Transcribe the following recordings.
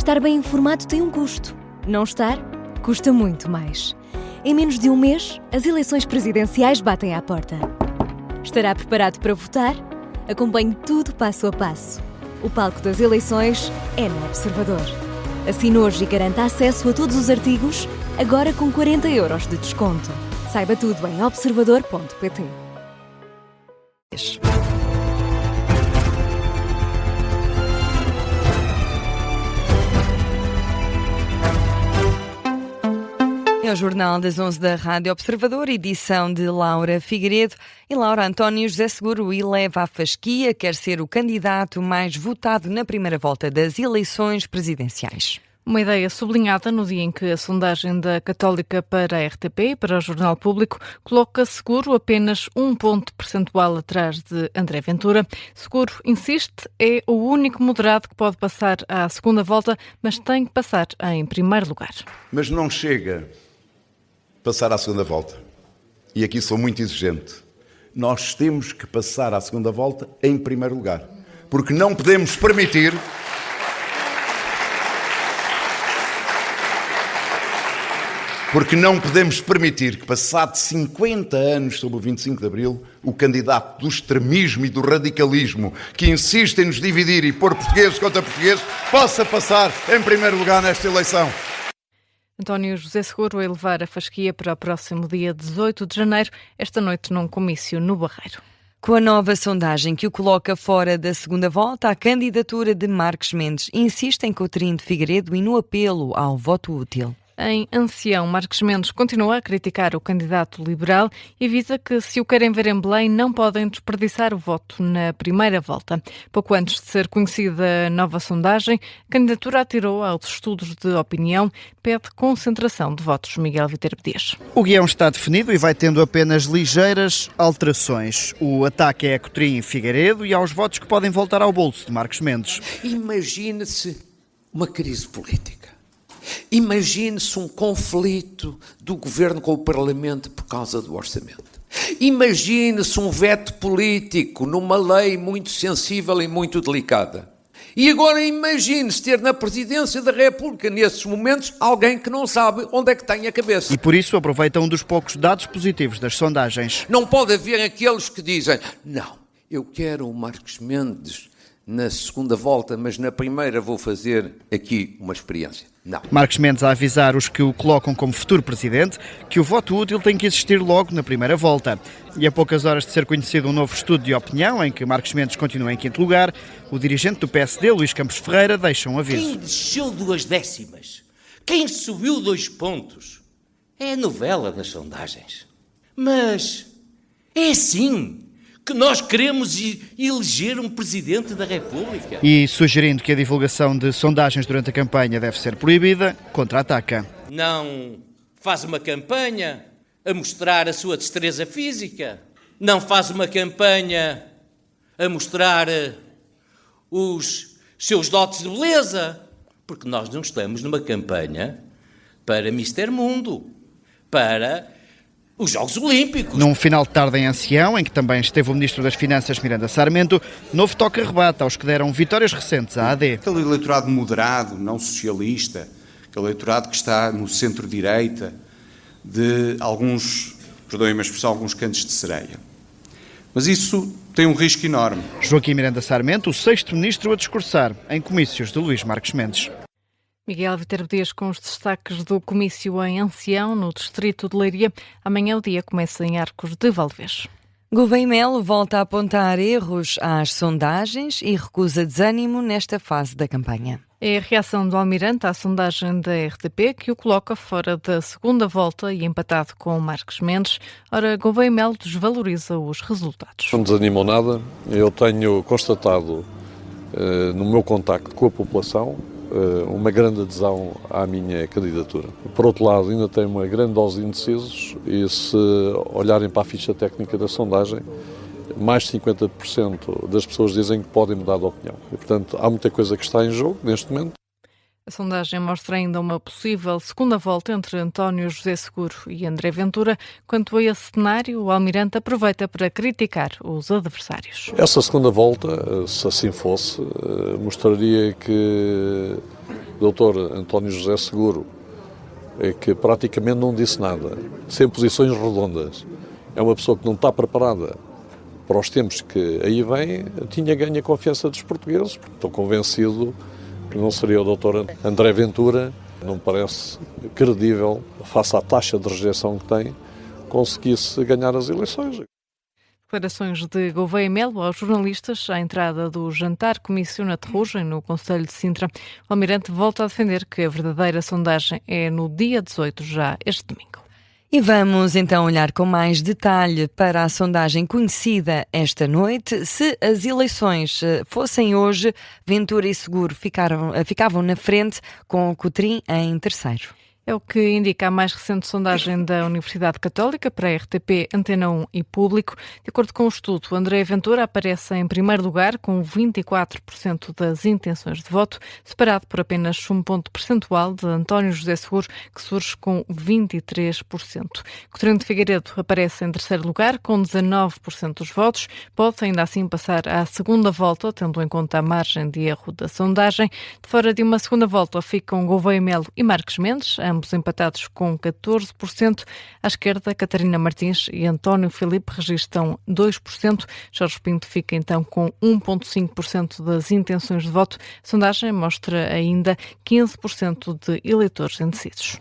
Estar bem informado tem um custo. Não estar, custa muito mais. Em menos de um mês, as eleições presidenciais batem à porta. Estará preparado para votar? Acompanhe tudo passo a passo. O palco das eleições é no Observador. Assine hoje e garanta acesso a todos os artigos, agora com 40 € de desconto. Saiba tudo em observador.pt. É o Jornal das 11 da Rádio Observador, edição de Laura Figueiredo. E Laura, António José Seguro eleva à fasquia, quer ser o candidato mais votado na primeira volta das eleições presidenciais. Uma ideia sublinhada no dia em que a sondagem da Católica para a RTP e para o Jornal Público coloca Seguro apenas 1 ponto percentual atrás de André Ventura. Seguro, insiste, é o único moderado que pode passar à segunda volta, mas tem que passar em primeiro lugar. Mas não chega passar à segunda volta. E aqui sou muito exigente. Nós temos que passar à segunda volta em primeiro lugar. Porque não podemos permitir que, passado 50 anos sob o 25 de Abril, o candidato do extremismo e do radicalismo que insiste em nos dividir e pôr portugueses contra portugueses possa passar em primeiro lugar nesta eleição. António José Seguro a elevar a fasquia para o próximo dia 18 de janeiro, esta noite num comício no Barreiro. Com a nova sondagem que o coloca fora da segunda volta, a candidatura de Marques Mendes insiste em Coutinho de Figueiredo e no apelo ao voto útil. Em Ancião, Marques Mendes continua a criticar o candidato liberal e avisa que, se o querem ver em Belém, não podem desperdiçar o voto na primeira volta. Pouco antes de ser conhecida a nova sondagem, a candidatura atirou aos estudos de opinião, pede concentração de votos. Miguel Viterbo Dias. O guião está definido e vai tendo apenas ligeiras alterações. O ataque é a Coutinho e Figueiredo e aos votos que podem voltar ao bolso de Marques Mendes. Imagine-se uma crise política. Imagine-se um conflito do Governo com o Parlamento por causa do orçamento. Imagine-se um veto político numa lei muito sensível e muito delicada. E agora imagine-se ter na Presidência da República, nesses momentos, alguém que não sabe onde é que tem a cabeça. E por isso aproveita um dos poucos dados positivos das sondagens. Não pode haver aqueles que dizem, não, eu quero o Marques Mendes na segunda volta, mas na primeira vou fazer aqui uma experiência. Não. Marques Mendes a avisar os que o colocam como futuro presidente que o voto útil tem que existir logo na primeira volta. E a poucas horas de ser conhecido um novo estudo de opinião, em que Marques Mendes continua em quinto lugar, o dirigente do PSD, Luís Campos Ferreira, deixa um aviso. Quem desceu 2 décimas, quem subiu 2 pontos, é a novela das sondagens. Mas é assim que nós queremos eleger um Presidente da República. E sugerindo que a divulgação de sondagens durante a campanha deve ser proibida, contra-ataca. Não faz uma campanha a mostrar a sua destreza física. Não faz uma campanha a mostrar os seus dotes de beleza. Porque nós não estamos numa campanha para Mister Mundo, para os Jogos Olímpicos. Num final de tarde em Ancião, em que também esteve o Ministro das Finanças, Miranda Sarmento, novo toque-rebate aos que deram vitórias recentes à AD. Aquele eleitorado moderado, não socialista, aquele eleitorado que está no centro-direita de alguns, perdoem-me a expressão, alguns cantos de sereia. Mas isso tem um risco enorme. Joaquim Miranda Sarmento, o 6º Ministro a discursar em comícios de Luís Marques Mendes. Miguel Viterbo Dias com os destaques do comício em Ancião, no distrito de Leiria. Amanhã o dia começa em Arcos de Valdevez. Gouveia Melo volta a apontar erros às sondagens e recusa desânimo nesta fase da campanha. É a reação do Almirante à sondagem da RTP que o coloca fora da segunda volta e empatado com Marques Mendes. Ora, Gouveia Melo desvaloriza os resultados. Não desanimou nada. Eu tenho constatado no meu contacto com a população uma grande adesão à minha candidatura. Por outro lado, ainda tem uma grande dose de indecisos e, se olharem para a ficha técnica da sondagem, mais de 50% das pessoas dizem que podem mudar de opinião. E, portanto, há muita coisa que está em jogo neste momento. A sondagem mostra ainda uma possível segunda volta entre António José Seguro e André Ventura. Quanto a esse cenário, o Almirante aproveita para criticar os adversários. Essa segunda volta, se assim fosse, mostraria que o Dr. António José Seguro, que praticamente não disse nada, sem posições redondas, é uma pessoa que não está preparada para os tempos que aí vêm, tinha ganho a confiança dos portugueses. Estou convencido que não seria o Dr. André Ventura, não me parece credível, face à taxa de rejeição que tem, conseguisse ganhar as eleições. Declarações de Gouveia Melo aos jornalistas à entrada do jantar comício na Terrugem, no Concelho de Sintra. O Almirante volta a defender que a verdadeira sondagem é no dia 18, já este domingo. E vamos então olhar com mais detalhe para a sondagem conhecida esta noite. Se as eleições fossem hoje, Ventura e Seguro ficavam na frente, com o Cotrim em terceiro. É o que indica a mais recente sondagem da Universidade Católica para a RTP, Antena 1 e Público. De acordo com o estudo, André Ventura aparece em primeiro lugar com 24% das intenções de voto, separado por apenas um ponto percentual de António José Seguro, que surge com 23%. Coutinho de Figueiredo aparece em terceiro lugar com 19% dos votos. Pode ainda assim passar à segunda volta, tendo em conta a margem de erro da sondagem. De fora de uma segunda volta ficam Gouveia Melo e Marques Mendes, ambos empatados com 14%. À esquerda, Catarina Martins e António Filipe registram 2%. Jorge Pinto fica então com 1,5% das intenções de voto. A sondagem mostra ainda 15% de eleitores indecisos.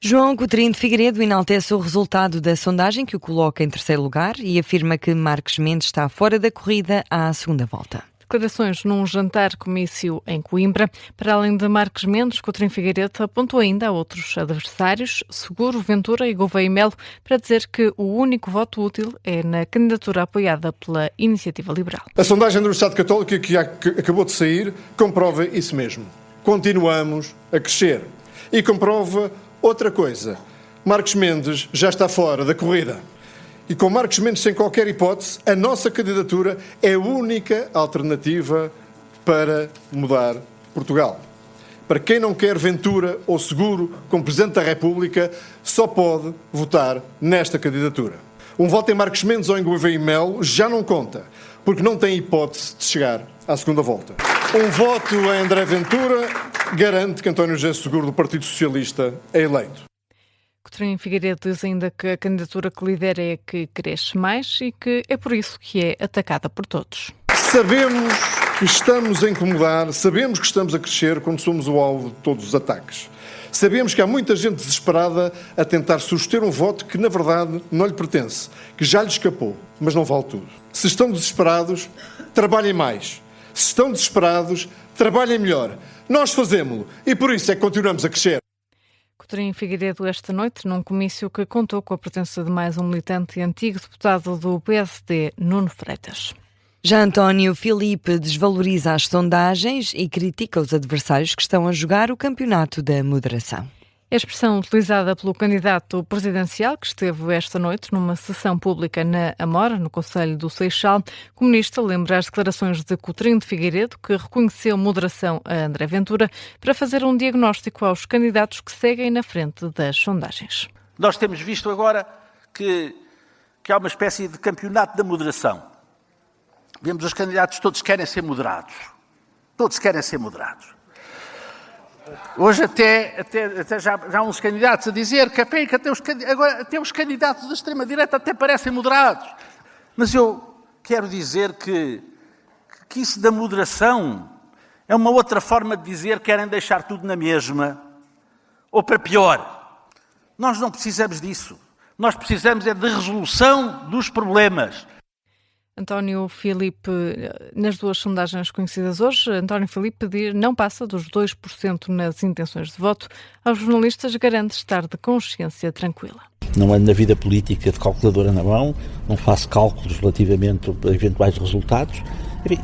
João Coutinho de Figueiredo enaltece o resultado da sondagem, que o coloca em terceiro lugar, e afirma que Marques Mendes está fora da corrida à segunda volta. Declarações num jantar comício em Coimbra. Para além de Marques Mendes, Coutinho Figueiredo apontou ainda a outros adversários, Seguro, Ventura e Gouveia Melo, para dizer que o único voto útil é na candidatura apoiada pela Iniciativa Liberal. A sondagem da Universidade Católica que acabou de sair comprova isso mesmo. Continuamos a crescer. E comprova outra coisa. Marques Mendes já está fora da corrida. E com Marques Mendes sem qualquer hipótese, a nossa candidatura é a única alternativa para mudar Portugal. Para quem não quer Ventura ou Seguro como Presidente da República, só pode votar nesta candidatura. Um voto em Marques Mendes ou em Gouveia Melo já não conta, porque não tem hipótese de chegar à segunda volta. Um voto em André Ventura garante que António José Seguro, do Partido Socialista, é eleito. Coutinho Figueiredo diz ainda que a candidatura que lidera é a que cresce mais e que é por isso que é atacada por todos. Sabemos que estamos a incomodar, sabemos que estamos a crescer quando somos o alvo de todos os ataques. Sabemos que há muita gente desesperada a tentar suster um voto que, na verdade, não lhe pertence, que já lhe escapou, mas não vale tudo. Se estão desesperados, trabalhem mais. Se estão desesperados, trabalhem melhor. Nós fazemos-lo e por isso é que continuamos a crescer. Coutinho Figueiredo esta noite num comício que contou com a presença de mais um militante e antigo deputado do PSD, Nuno Freitas. Já António Filipe desvaloriza as sondagens e critica os adversários que estão a jogar o campeonato da moderação. A expressão utilizada pelo candidato presidencial, que esteve esta noite numa sessão pública na Amora, no Concelho do Seixal, o comunista lembra as declarações de Coutinho de Figueiredo, que reconheceu moderação a André Ventura, para fazer um diagnóstico aos candidatos que seguem na frente das sondagens. Nós temos visto agora que há uma espécie de campeonato da moderação. Vemos os candidatos, todos querem ser moderados. Todos querem ser moderados. Hoje até já há uns candidatos a dizer que até os candidatos da extrema-direita até parecem moderados. Mas eu quero dizer que isso da moderação é uma outra forma de dizer que querem deixar tudo na mesma, ou para pior. Nós não precisamos disso. Nós precisamos é de resolução dos problemas. António Filipe, nas duas sondagens conhecidas hoje, António Filipe não passa dos 2% nas intenções de voto. Aos jornalistas garante estar de consciência tranquila. Não ando na vida política de calculadora na mão, não faço cálculos relativamente a eventuais resultados.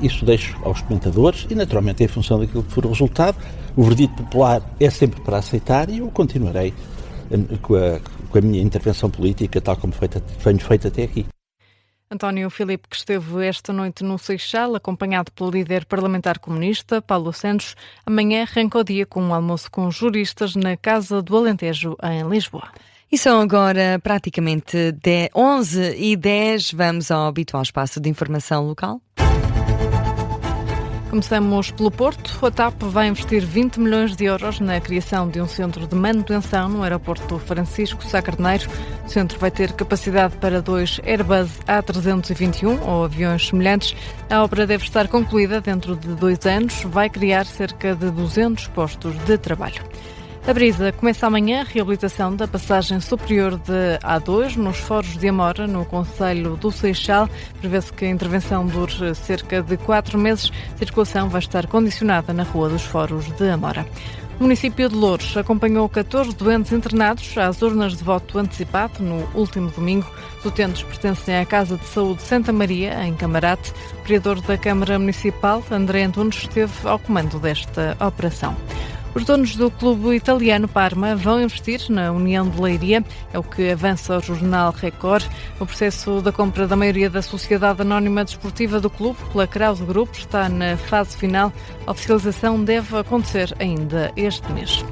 Isso deixo aos comentadores e, naturalmente, em função daquilo que for o resultado, o verdito popular é sempre para aceitar e eu continuarei com a minha intervenção política tal como tenho feito até aqui. António Filipe, que esteve esta noite no Seixal, acompanhado pelo líder parlamentar comunista, Paulo Santos, amanhã arranca o dia com um almoço com juristas na Casa do Alentejo, em Lisboa. E são agora praticamente 11h10. Vamos ao habitual espaço de informação local. Começamos pelo Porto. A TAP vai investir 20 milhões de euros na criação de um centro de manutenção no aeroporto Francisco Sá Carneiro. O centro vai ter capacidade para 2 Airbus A321 ou aviões semelhantes. A obra deve estar concluída dentro de 2 anos. Vai criar cerca de 200 postos de trabalho. A Brisa começa amanhã a reabilitação da passagem superior de A2 nos Foros de Amora, no concelho do Seixal. Prevê-se que a intervenção dure cerca de 4 meses. A circulação vai estar condicionada na Rua dos Foros de Amora. O município de Louros acompanhou 14 doentes internados às urnas de voto antecipado no último domingo. Os utentes pertencem à Casa de Saúde Santa Maria, em Camarate. O vereador da Câmara Municipal, André Antunes, esteve ao comando desta operação. Os donos do clube italiano Parma vão investir na União de Leiria, é o que avança o jornal Record. O processo da compra da maioria da Sociedade Anónima Desportiva do clube pela Krause Group está na fase final. A oficialização deve acontecer ainda este mês.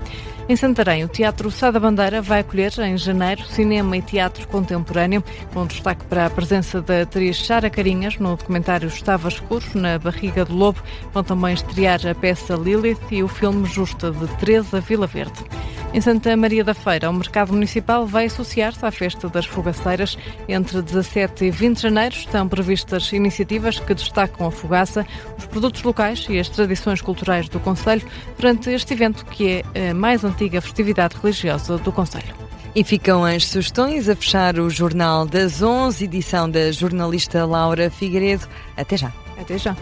Em Santarém, o Teatro Sá da Bandeira vai acolher em janeiro cinema e teatro contemporâneo, com destaque para a presença da atriz Sara Carinhas no documentário Estava Escuro, na Barriga do Lobo. Vão também estrear a peça Lilith e o filme Justa, de Teresa Vilaverde. Em Santa Maria da Feira, o mercado municipal vai associar-se à Festa das Fogaceiras. Entre 17 e 20 de janeiro estão previstas iniciativas que destacam a fogaça, os produtos locais e as tradições culturais do concelho durante este evento, que é a mais antiga festividade religiosa do concelho. E ficam as sugestões a fechar o Jornal das 11, edição da jornalista Laura Figueiredo. Até já. Até já.